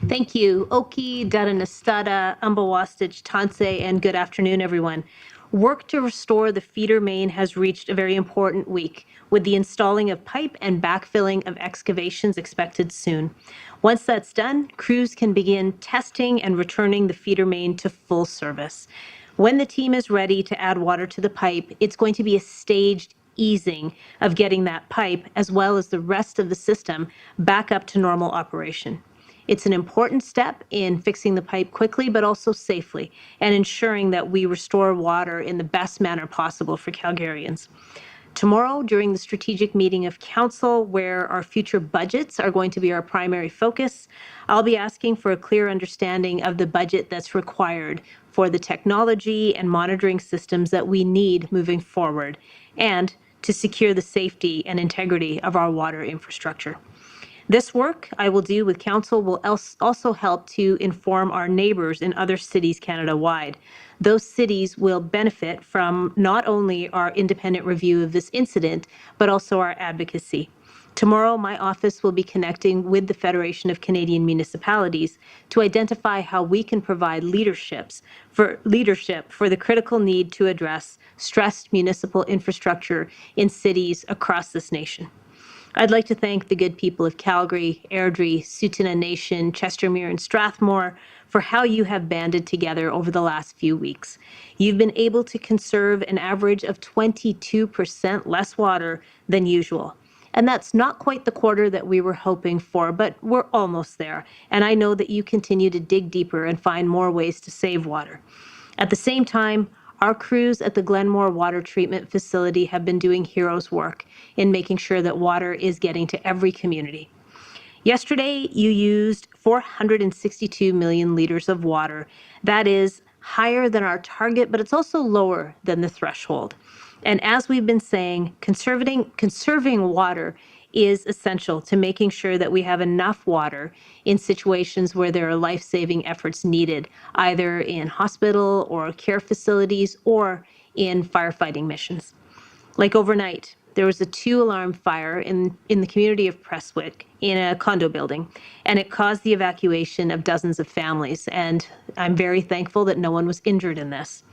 Thank you. Oki, Daranastada, Umbawastich, Tanse, and good afternoon, everyone. Work to restore the feeder main has reached a very important week, with the installing of pipe and backfilling of excavations expected soon. Once that's done, crews can begin testing and returning the feeder main to full service. When the team is ready to add water to the pipe, it's going to be a staged easing of getting that pipe, as well as the rest of the system, back up to normal operation. It's an important step in fixing the pipe quickly, but also safely, and ensuring that we restore water in the best manner possible for Calgarians. Tomorrow, during the strategic meeting of council, where our future budgets are going to be our primary focus, I'll be asking for a clear understanding of the budget that's required for the technology and monitoring systems that we need moving forward, and to secure the safety and integrity of our water infrastructure. This work I will do with council will also help to inform our neighbors in other cities Canada-wide. Those cities will benefit from not only our independent review of this incident, but also our advocacy. Tomorrow, my office will be connecting with the Federation of Canadian Municipalities to identify how we can provide leadership for the critical need to address stressed municipal infrastructure in cities across this nation. I'd like to thank the good people of Calgary, Airdrie, Tsuut'ina Nation, Chestermere, and Strathmore for how you have banded together over the last few weeks. You've been able to conserve an average of 22% less water than usual. And that's not quite the quarter that we were hoping for, but we're almost there. And I know that you continue to dig deeper and find more ways to save water. At the same time, our crews at the Glenmore Water Treatment Facility have been doing heroes work in making sure that water is getting to every community. Yesterday, you used 462 million liters of water. That is higher than our target, but it's also lower than the threshold. And as we've been saying, conserving water is essential to making sure that we have enough water in situations where there are life-saving efforts needed, either in hospital or care facilities or in firefighting missions. Like overnight, there was a 2-alarm fire in the community of Prestwick in a condo building, and it caused the evacuation of dozens of families. And I'm very thankful that no one was injured in this.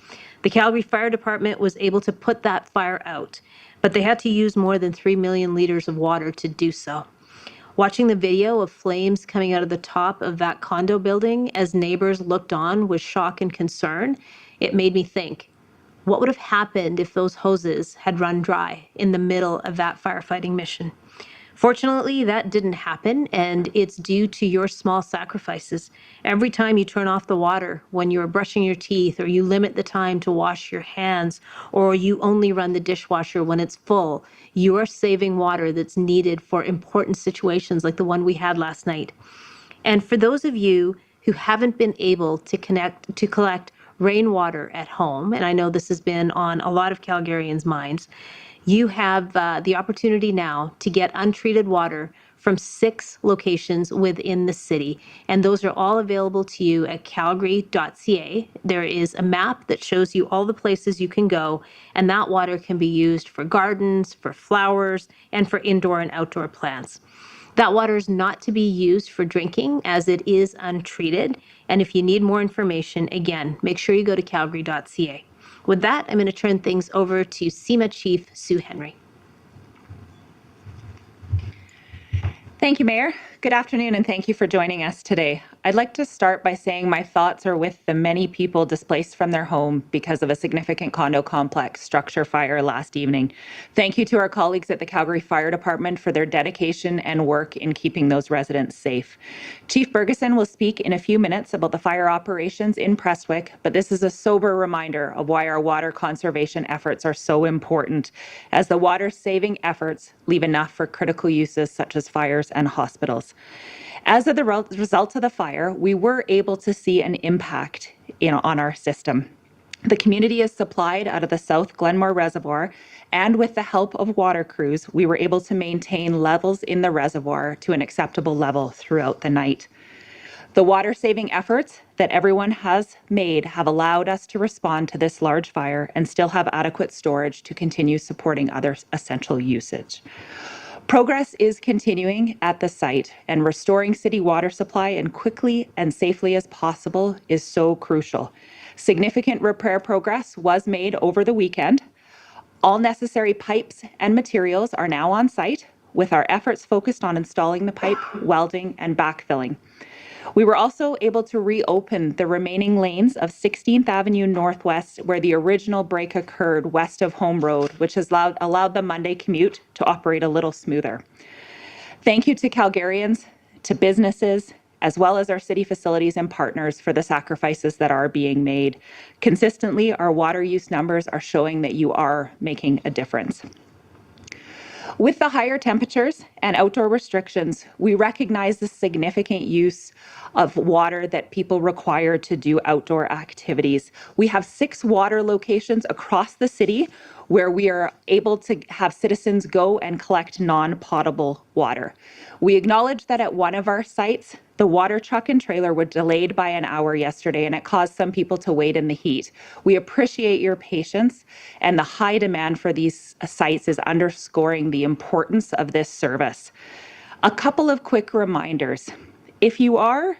The Calgary Fire Department was able to put that fire out, but they had to use more than 3 million liters of water to do so. Watching the video of flames coming out of the top of that condo building as neighbors looked on with shock and concern, it made me think, what would have happened if those hoses had run dry in the middle of that firefighting mission? Fortunately, that didn't happen, and it's due to your small sacrifices. Every time you turn off the water when you're brushing your teeth, or you limit the time to wash your hands, or you only run the dishwasher when it's full, you are saving water that's needed for important situations like the one we had last night. And for those of you who haven't been able to collect rainwater at home, and I know this has been on a lot of Calgarians' minds, you have the opportunity now to get untreated water from 6 locations within the city, and those are all available to you at calgary.ca. There is a map that shows you all the places you can go, and that water can be used for gardens, for flowers, and for indoor and outdoor plants. That water is not to be used for drinking as it is untreated. And if you need more information, again, make sure you go to calgary.ca. With that, I'm going to turn things over to SEMA Chief Sue Henry. Thank you, Mayor. Good afternoon, and thank you for joining us today. I'd like to start by saying my thoughts are with the many people displaced from their home because of a significant condo complex structure fire last evening. Thank you to our colleagues at the Calgary Fire Department for their dedication and work in keeping those residents safe. Chief Bergeson will speak in a few minutes about the fire operations in Prestwick, but this is a sober reminder of why our water conservation efforts are so important, as the water-saving efforts leave enough for critical uses such as fires and hospitals. As of the results of the fire, we were able to see an impact on our system. The community is supplied out of the South Glenmore Reservoir, and with the help of water crews, we were able to maintain levels in the reservoir to an acceptable level throughout the night. The water-saving efforts that everyone has made have allowed us to respond to this large fire and still have adequate storage to continue supporting other essential usage. Progress is continuing at the site, and restoring city water supply as quickly and safely as possible is so crucial. Significant repair progress was made over the weekend. All necessary pipes and materials are now on site, with our efforts focused on installing the pipe, welding, and backfilling. We were also able to reopen the remaining lanes of 16th Avenue Northwest where the original break occurred west of Home Road, which has allowed the Monday commute to operate a little smoother. Thank you to Calgarians, to businesses, as well as our city facilities and partners for the sacrifices that are being made. Consistently, our water use numbers are showing that you are making a difference. With the higher temperatures and outdoor restrictions, we recognize the significant use of water that people require to do outdoor activities. We have 6 water locations across the city where we are able to have citizens go and collect non-potable water. We acknowledge that at one of our sites, the water truck and trailer were delayed by an hour yesterday, and it caused some people to wait in the heat. We appreciate your patience, and the high demand for these sites is underscoring the importance of this service. A couple of quick reminders. If you are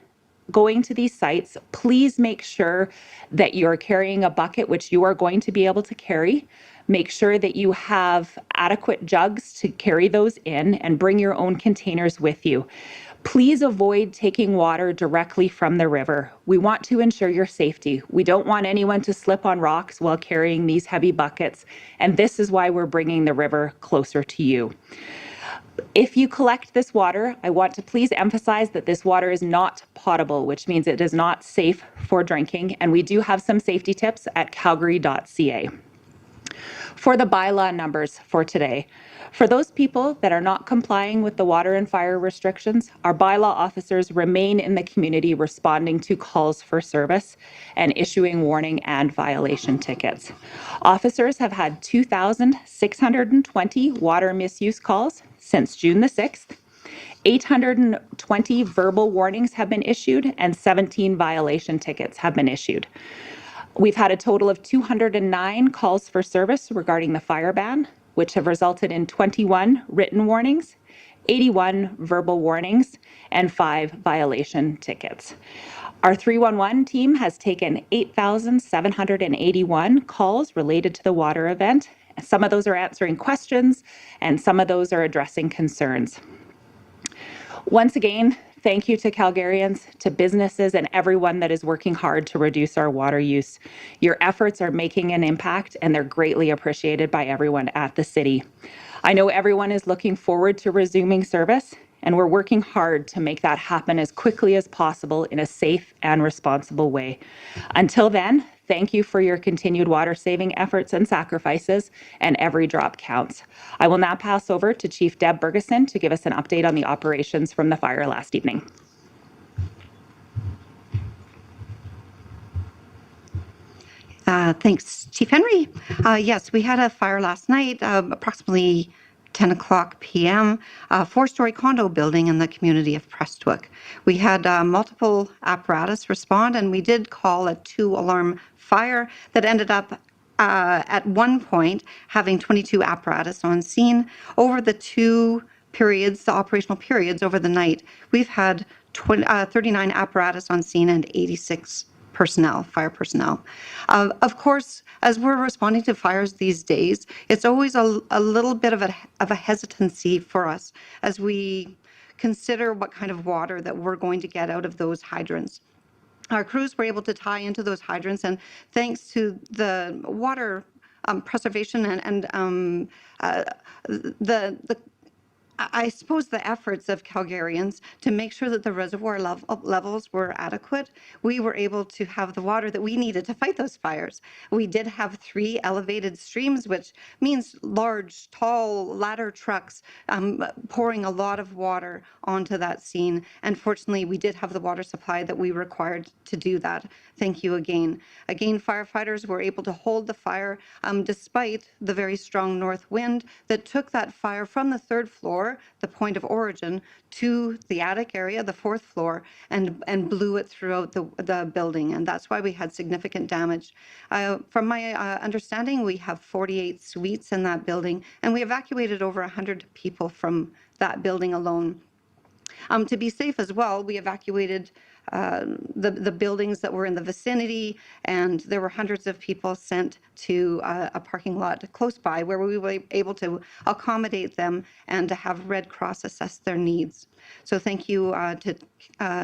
going to these sites, please make sure that you're carrying a bucket, which you are going to be able to carry. Make sure that you have adequate jugs to carry those in, and bring your own containers with you. Please avoid taking water directly from the river. We want to ensure your safety. We don't want anyone to slip on rocks while carrying these heavy buckets, and this is why we're bringing the river closer to you. If you collect this water, I want to please emphasize that this water is not potable, which means it is not safe for drinking, and we do have some safety tips at calgary.ca. For the bylaw numbers for today, for those people that are not complying with the water and fire restrictions, our bylaw officers remain in the community responding to calls for service and issuing warning and violation tickets. Officers have had 2,620 water misuse calls since June the 6th. 820 verbal warnings have been issued, and 17 violation tickets have been issued. We've had a total of 209 calls for service regarding the fire ban, which have resulted in 21 written warnings, 81 verbal warnings, and 5 violation tickets. Our 311 team has taken 8,781 calls related to the water event. Some of those are answering questions, and some of those are addressing concerns. Once again, thank you to Calgarians, to businesses, and everyone that is working hard to reduce our water use. Your efforts are making an impact, and they're greatly appreciated by everyone at the city. I know everyone is looking forward to resuming service, and we're working hard to make that happen as quickly as possible in a safe and responsible way. Until then, thank you for your continued water-saving efforts and sacrifices, and every drop counts. I will now pass over to Chief Deb Bergeson to give us an update on the operations from the fire last evening. Thanks, Chief Henry. Yes, we had a fire last night, approximately 10 o'clock p.m., a 4-story condo building in the community of Prestwick. We had multiple apparatus respond, and we did call a 2-alarm fire that ended up at one point having 22 apparatus on scene. Over the 2 periods, the operational periods over the night, we've had 39 apparatus on scene and 86 fire personnel. Of course, as we're responding to fires these days, it's always a little bit of a hesitancy for us as we consider what kind of water that we're going to get out of those hydrants. Our crews were able to tie into those hydrants, and thanks to the water preservation and I suppose the efforts of Calgarians to make sure that the reservoir levels were adequate, we were able to have the water that we needed to fight those fires. We did have 3 elevated streams, which means large, tall ladder trucks pouring a lot of water onto that scene. And fortunately, we did have the water supply that we required to do that. Thank you again. Again, firefighters were able to hold the fire despite the very strong north wind that took that fire from the 3rd floor floor, the point of origin, to the attic area, the fourth floor, and blew it throughout the building. And that's why we had significant damage. From my understanding, we have 48 suites in that building, and we evacuated over 100 people from that building alone. To be safe as well, we evacuated the buildings that were in the vicinity, and there were hundreds of people sent to a parking lot close by where we were able to accommodate them and to have Red Cross assess their needs. So thank you to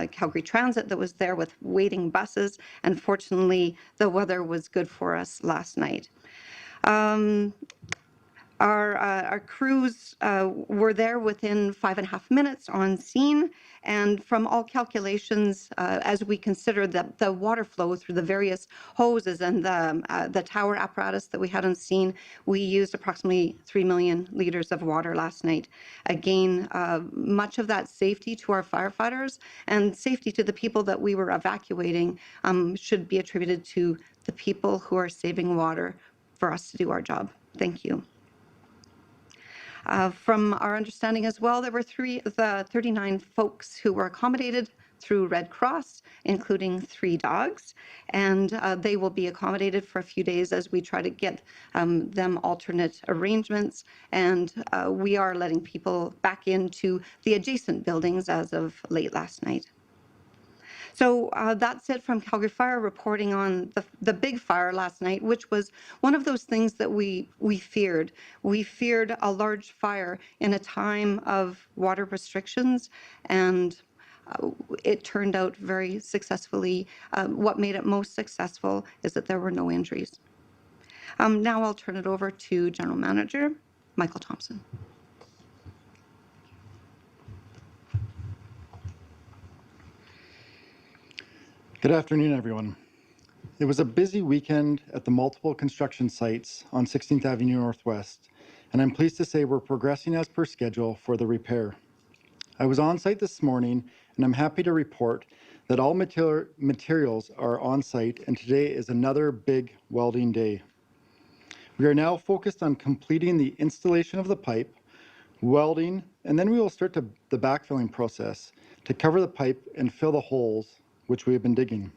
Calgary Transit that was there with waiting buses, and fortunately the weather was good for us last night. Our crews were there within 5.5 minutes on scene, and from all calculations, as we considered the water flow through the various hoses and the tower apparatus that we had on scene, we used approximately 3 million liters of water last night. Again, much of that safety to our firefighters and safety to the people that we were evacuating should be attributed to the people who are saving water for us to do our job. Thank you. From our understanding as well, there were 39 folks who were accommodated through Red Cross, including 3 dogs, and they will be accommodated for a few days as we try to get them alternate arrangements, and we are letting people back into the adjacent buildings as of late last night. So that's it from Calgary Fire reporting on the big fire last night, which was one of those things that we feared. We feared a large fire in a time of water restrictions, and it turned out very successfully. What made it most successful is that there were no injuries. Now I'll turn it over to General Manager Michael Thompson. Good afternoon, everyone. It was a busy weekend at the multiple construction sites on 16th Avenue Northwest, and I'm pleased to say we're progressing as per schedule for the repair. I was on site this morning, and I'm happy to report that all materials are on site, and today is another big welding day. We are now focused on completing the installation of the pipe, welding, and then we will start the backfilling process to cover the pipe and fill the holes which we have been digging.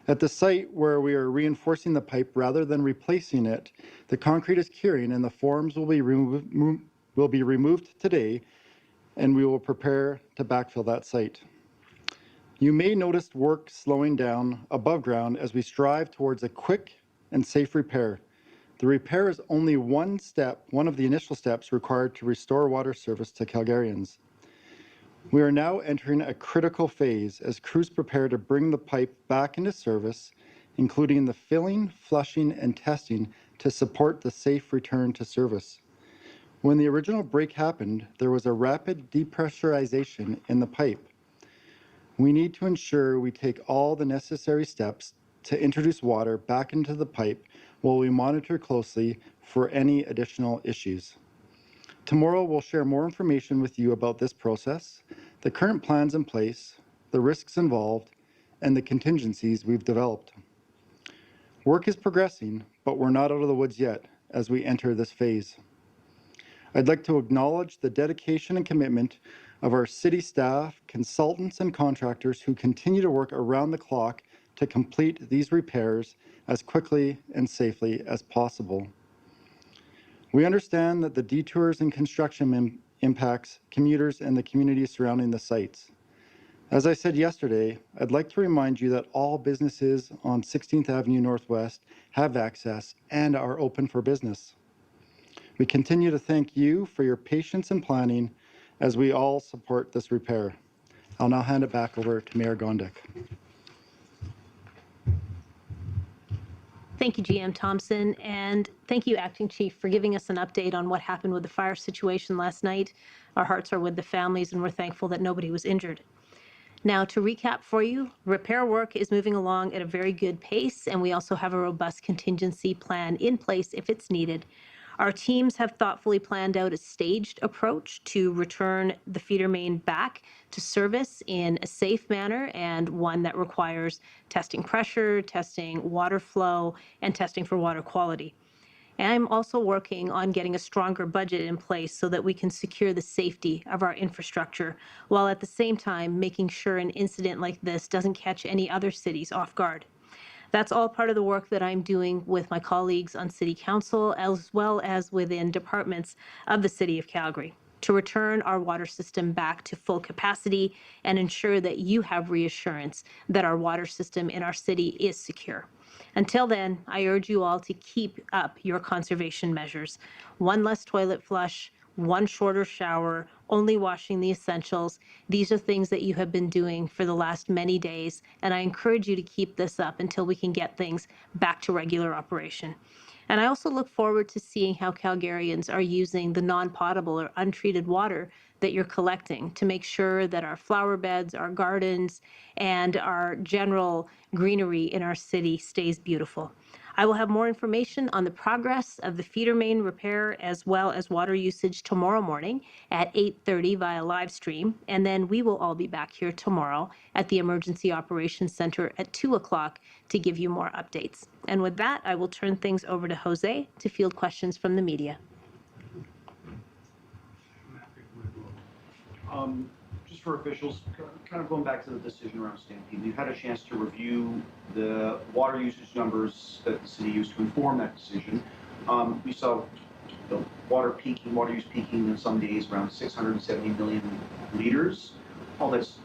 At the site where we are reinforcing the pipe rather than replacing it, the concrete is curing and the forms will be removed today, and we will prepare to backfill that site. You may notice work slowing down above ground as we strive towards a quick and safe repair. The repair is only one of the initial steps required to restore water service to Calgarians. We are now entering a critical phase as crews prepare to bring the pipe back into service, including the filling, flushing, and testing to support the safe return to service. When the original break happened, there was a rapid depressurization in the pipe. We need to ensure we take all the necessary steps to introduce water back into the pipe while we monitor closely for any additional issues. Tomorrow, we'll share more information with you about this process, the current plans in place, the risks involved, and the contingencies we've developed. Work is progressing, but we're not out of the woods yet as we enter this phase. I'd like to acknowledge the dedication and commitment of our city staff, consultants, and contractors who continue to work around the clock to complete these repairs as quickly and safely as possible. We understand that the detours and construction impacts commuters and the communities surrounding the sites. As I said yesterday, I'd like to remind you that all businesses on 16th Avenue Northwest have access and are open for business. We continue to thank you for your patience and planning as we all support this repair. I'll now hand it back over to Mayor Gondek. Thank you, GM Thompson, and thank you, Acting Chief, for giving us an update on what happened with the fire situation last night. Our hearts are with the families, and we're thankful that nobody was injured. Now, to recap for you, repair work is moving along at a very good pace, and we also have a robust contingency plan in place if it's needed. Our teams have thoughtfully planned out a staged approach to return the feeder main back to service in a safe manner and one that requires testing pressure, testing water flow, and testing for water quality. And I'm also working on getting a stronger budget in place so that we can secure the safety of our infrastructure, while at the same time making sure an incident like this doesn't catch any other cities off guard. That's all part of the work that I'm doing with my colleagues on City Council, as well as within departments of the City of Calgary, to return our water system back to full capacity and ensure that you have reassurance that our water system in our city is secure. Until then, I urge you all to keep up your conservation measures. One less toilet flush, one shorter shower, only washing the essentials. These are things that you have been doing for the last many days, and I encourage you to keep this up until we can get things back to regular operation. And I also look forward to seeing how Calgarians are using the non-potable or untreated water that you're collecting to make sure that our flower beds, our gardens, and our general greenery in our city stays beautiful. I will have more information on the progress of the feeder main repair as well as water usage tomorrow morning at 8:30 via live stream, and then we will all be back here tomorrow at the Emergency Operations Center at 2 o'clock to give you more updates. And with that, I will turn things over to Jose to field questions from the media. Just for officials, kind of going back to the decision around Stampede, we've had a chance to review the water usage numbers that the city used to inform that decision. We saw the water use peaking in some days around 670 million liters. All that's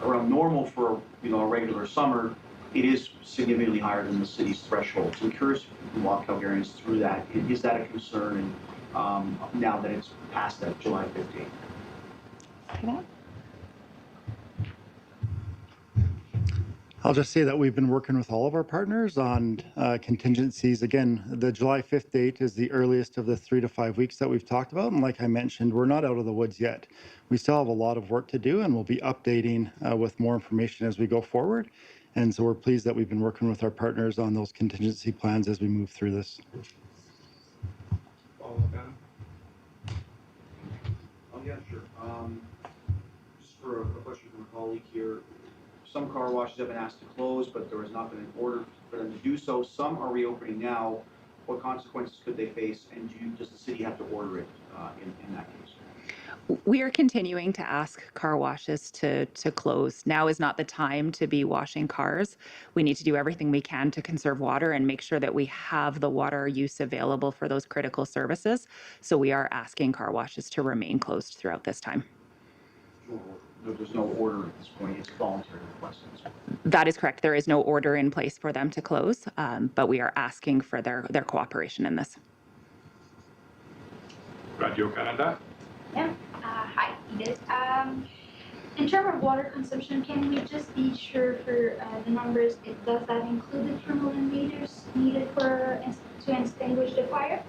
around normal for a regular summer. It is significantly higher than the city's threshold. So I'm curious if you can walk Calgarians through that. Is that a concern now that it's past that July 15th? I'll just say that we've been working with all of our partners on contingencies. Again, the July 5th date is the earliest of the 3 to 5 weeks that we've talked about. And like I mentioned, we're not out of the woods yet. We still have a lot of work to do, and we'll be updating with more information as we go forward. And so we're pleased that we've been working with our partners on those contingency plans as we move through this. Oh, yeah, sure. Just for a question from a colleague here. Some car washes have been asked to close, but there has not been an order for them to do so. Some are reopening now. What consequences could they face, and does the city have to order it in that case? We are continuing to ask car washes to close. Now is not the time to be washing cars. We need to do everything we can to conserve water and make sure that we have the water use available for those critical services. So we are asking car washes to remain closed throughout this time. There's no order at this point. It's voluntary request. That is correct. There is no order in place for them to close, but we are asking for their cooperation in this. Radio Canada. Yeah. Hi, Edith. In terms of water consumption, can we just be sure for the numbers? Does that include the thermal meters needed to extinguish the fire?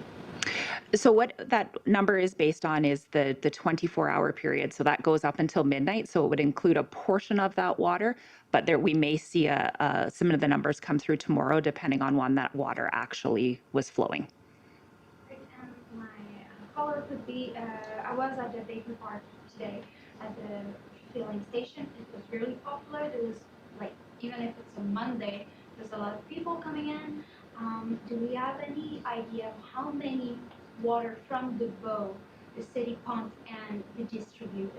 So what that number is based on is the 24-hour period. So that goes up until midnight. So it would include a portion of that water, but we may see some of the numbers come through tomorrow, depending on when that water actually was flowing. Great. And my follow-up would be, I was at the Baker Park today at the filling station. It was really popular. There was, like, even if it's a Monday, there's a lot of people coming in. Do we have any idea of how many water from the bow the city pumps and redistributed?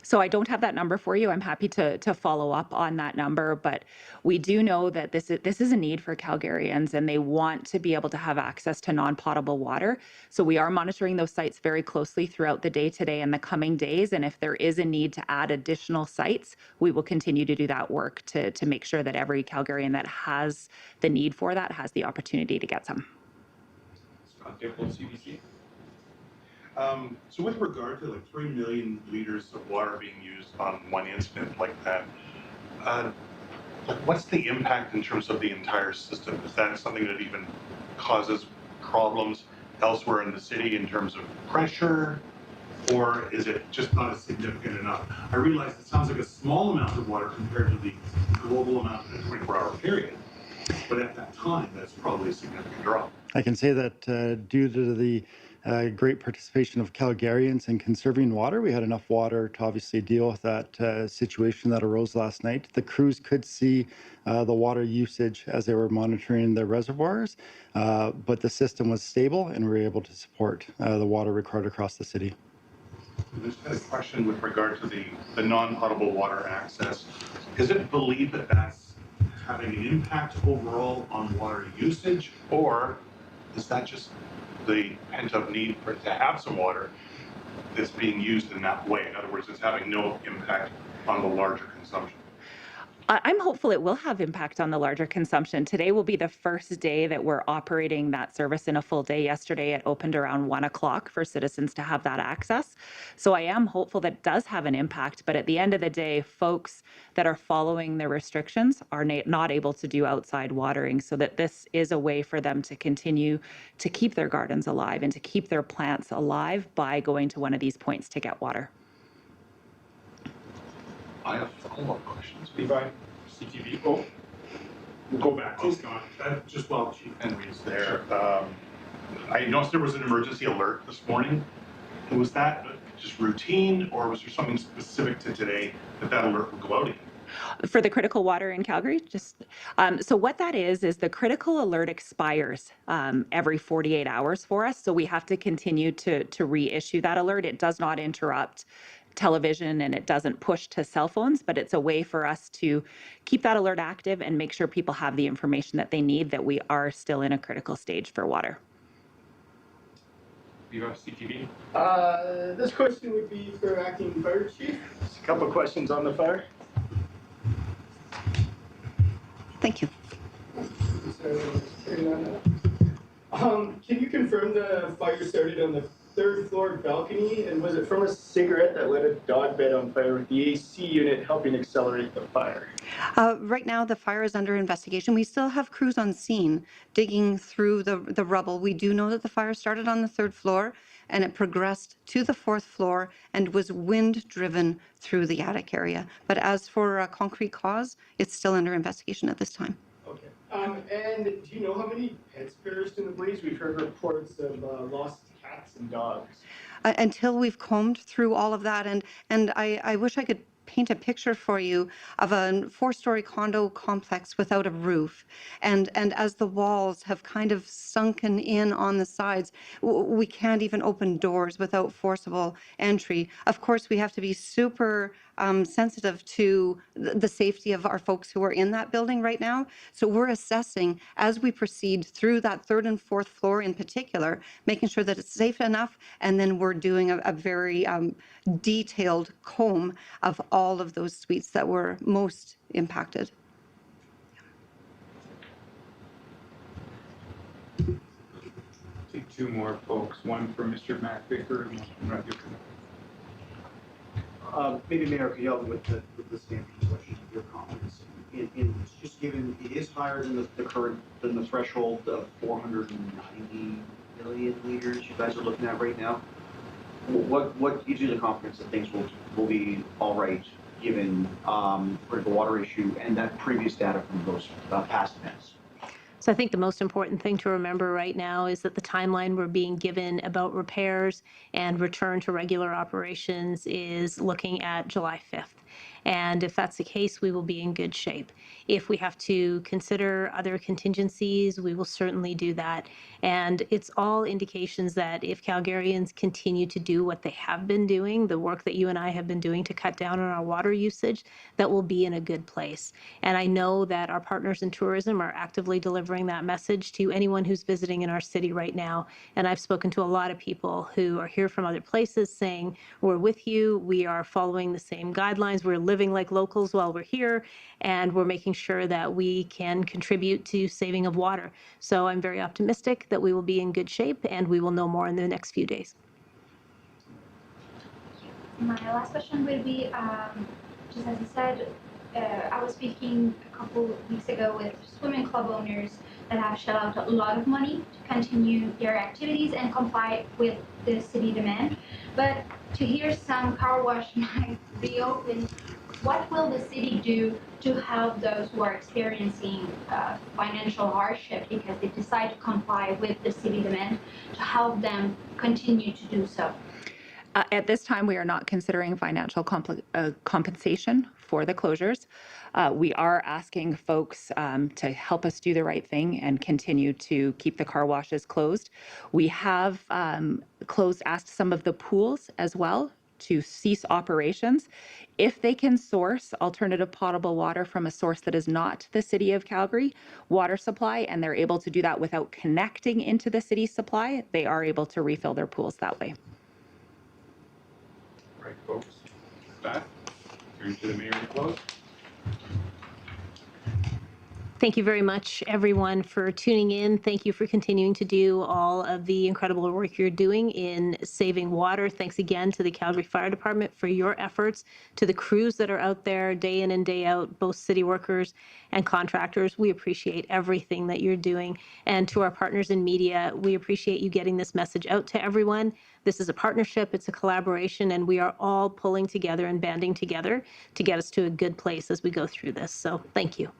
So I don't have that number for you. I'm happy to follow up on that number, but we do know that this is a need for Calgarians, and they want to be able to have access to non-potable water. So we are monitoring those sites very closely throughout the day today and the coming days. And if there is a need to add additional sites, we will continue to do that work to make sure that every Calgarian that has the need for that has the opportunity to get some. Scott Dipple, CBC. So with regard to like 3 million liters of water being used on one incident like that, what's the impact in terms of the entire system? Is that something that even causes problems elsewhere in the city in terms of pressure, or is it just not significant enough? I realize it sounds like a small amount of water compared to the global amount in a 24-hour period, but at that time, that's probably a significant drop. I can say that due to the great participation of Calgarians in conserving water. We had enough water to obviously deal with that situation that arose last night. The crews could see the water usage as they were monitoring the reservoirs, but the system was stable and we were able to support the water required across the city. There's a question with regard to the non-potable water access. Is it believed that that's having an impact overall on water usage, or is that just the pent-up need to have some water that's being used in that way? In other words, it's having no impact on the larger consumption. I'm hopeful it will have impact on the larger consumption. Today will be the first day that we're operating that service in a full day. Yesterday, it opened around 1 o'clock for citizens to have that access. So I am hopeful that it does have an impact. But at the end of the day, folks that are following the restrictions are not able to do outside watering, so that this is a way for them to continue to keep their gardens alive and to keep their plants alive by going to one of these points to get water. I have follow-up questions. Levi, CTV. Oh, we'll go back. Oh, Scott. Just while Chief Henry's there. I noticed there was an emergency alert this morning. Was that just routine, or was there something specific to today that alert would go out again? For the critical water in Calgary, so what that is the critical alert expires every 48 hours for us. So we have to continue to reissue that alert. It does not interrupt television and it doesn't push to cell phones, but it's a way for us to keep that alert active and make sure people have the information that they need, that we are still in a critical stage for water. Levi, CTV. This question would be for Acting Fire Chief. Just a couple of questions on the fire. Thank you. Can you confirm the fire started on the 3rd floor balcony, and was it from a cigarette that lit a dog bed on fire with the AC unit helping accelerate the fire? Right now, the fire is under investigation. We still have crews on scene digging through the rubble. We do know that the fire started on the 3rd floor and it progressed to the 4th floor and was wind driven through the attic area. But as for a concrete cause, it's still under investigation at this time. Okay. And do you know how many pets perished in the blaze? We've heard reports of lost cats and dogs. Until we've combed through all of that, and I wish I could paint a picture for you of a 4-story condo complex without a roof, and as the walls have kind of sunken in on the sides, we can't even open doors without forcible entry. Of course, we have to be super sensitive to the safety of our folks who are in that building right now. So we're assessing as we proceed through that 3rd and 4th floor in particular, making sure that it's safe enough, and then we're doing a very detailed comb of all of those suites that were most impacted. Take 2 more folks. One from Mr. MacVicker and one from Roger. Maybe Mayor could help with the stampede question of your confidence in this, just given it is higher than the threshold of 490 million liters you guys are looking at right now. What gives you the confidence that things will be all right given critical water issue and that previous data from those past events? So I think the most important thing to remember right now is that the timeline we're being given about repairs and return to regular operations is looking at July 5th. And if that's the case, we will be in good shape. If we have to consider other contingencies, we will certainly do that. And it's all indications that if Calgarians continue to do what they have been doing, the work that you and I have been doing to cut down on our water usage, that we'll be in a good place. And I know that our partners in tourism are actively delivering that message to anyone who's visiting in our city right now. And I've spoken to a lot of people who are here from other places saying, we're with you, we are following the same guidelines, we're living like locals while we're here, and we're making sure that we can contribute to saving of water. So I'm very optimistic that we will be in good shape, and we will know more in the next few days. My last question will be, just as you said, I was speaking a couple of weeks ago with swimming club owners that have shelled out a lot of money to continue their activities and comply with the city demand. But to hear some car wash might reopen what will the city do to help those who are experiencing financial hardship because they decide to comply with the city demand, to help them continue to do so? At this time, we are not considering financial compensation for the closures. We are asking folks to help us do the right thing and continue to keep the car washes closed. We have asked some of the pools as well to cease operations if they can source alternative potable water from a source that is not the City of Calgary water supply, and they're able to do that without connecting into the city supply. They are able to refill their pools that way. Right, folks. With that, turn to the mayor to close. Thank you very much, everyone, for tuning in. Thank you for continuing to do all of the incredible work you're doing in saving water. Thanks again to the Calgary Fire Department for your efforts, to the crews that are out there day in and day out, both city workers and contractors. We appreciate everything that you're doing. And to our partners in media, we appreciate you getting this message out to everyone. This is a partnership, it's a collaboration, and we are all pulling together and banding together to get us to a good place as we go through this. So thank you.